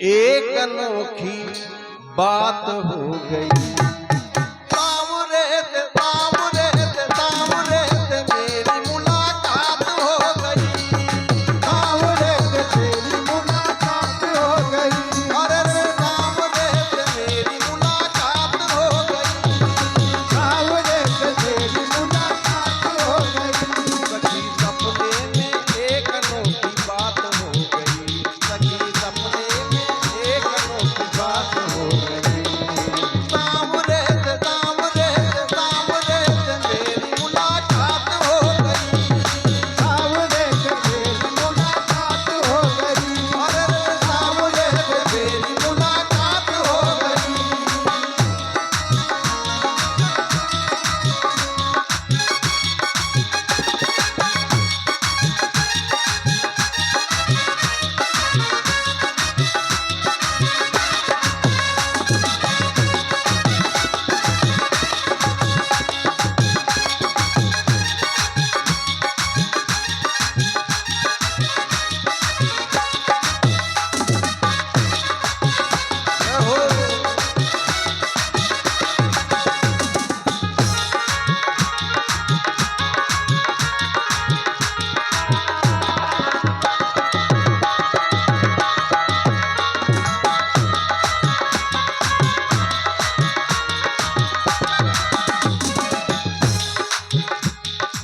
एक अनोखी बात हो गई।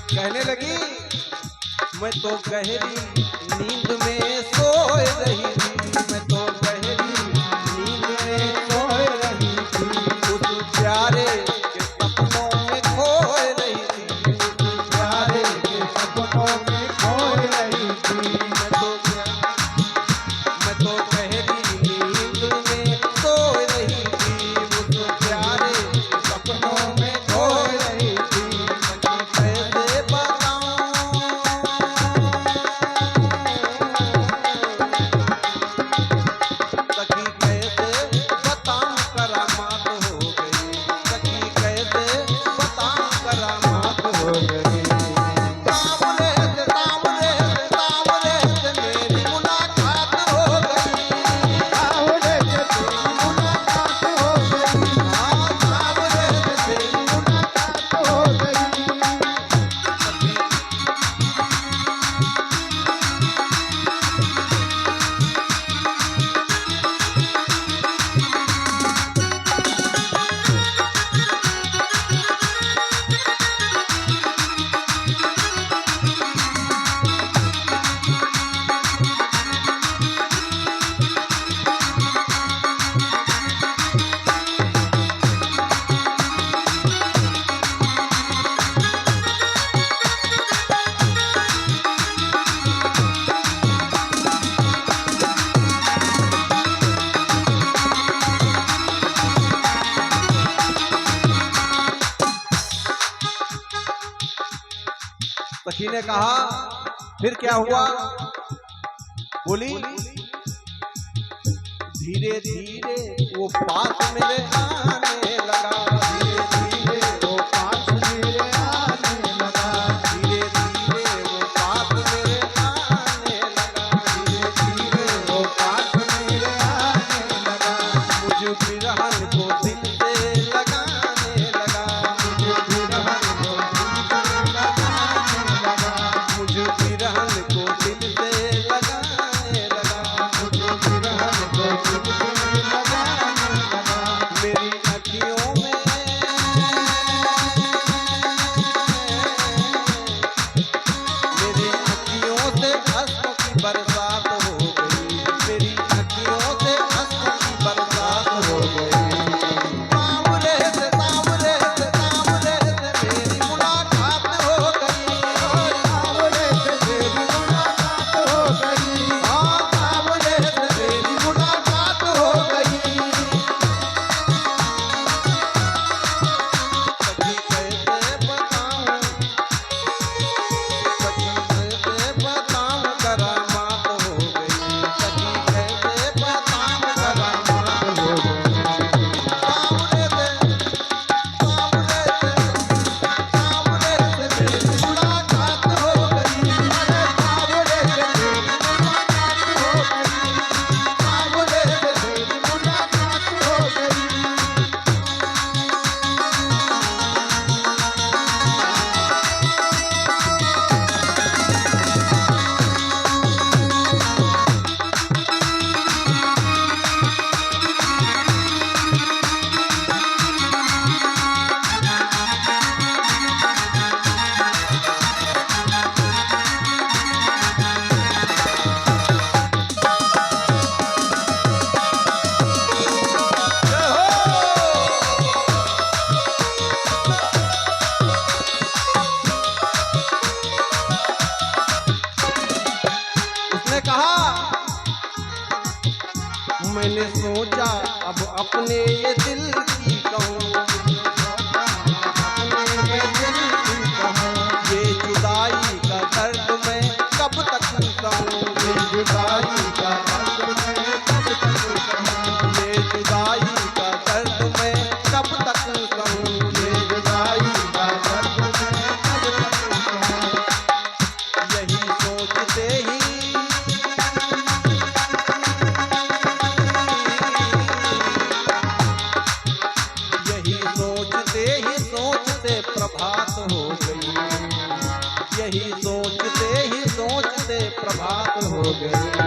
कहने लगी मैं तो गहरी नींद में सोए रही थी, मैं तो गहरी नींद में सोए रही थी, उस प्यारे के सपनों में खोए रही थी, उस प्यारे के सपनों में खोए रही थी। मैं तो गहरी नींद में सोए रही थी, उस प्यारे के सपनों में खोए रही थी। सखी ने कहा फिर क्या हुआ? बोली धीरे धीरे वो पास मेरे आने लगा, धीरे धीरे वो पास मेरे आने लगा, धीरे धीरे वो पास मेरे आने लगा, धीरे धीरे वो पास मेरे आने लगा। मुझे बिरहन को दिल से लगाने लगा, मुझे बिरहन को दिल से लगाने लगा, मुझे बिरहन को दिल से लगाने लगा, मुझे बिरहन को दिल से लगाने लगा। मेरी अखियों में मैंने सोचा अब अपने ये दिल की कहूँ, ये जुदाई का दर्द मैं कब तक सहूँ, ये जुदाई का दर्द मैं कब तक सहूँ, ये जुदाई का दर्द मैं कब तक सहूँ, ये जुदाई का दर्द मैं कब तक सहूँ। यही सोचते ही सोचते प्रभात हो गई, यही सोचते ही सोचते प्रभात हो गई।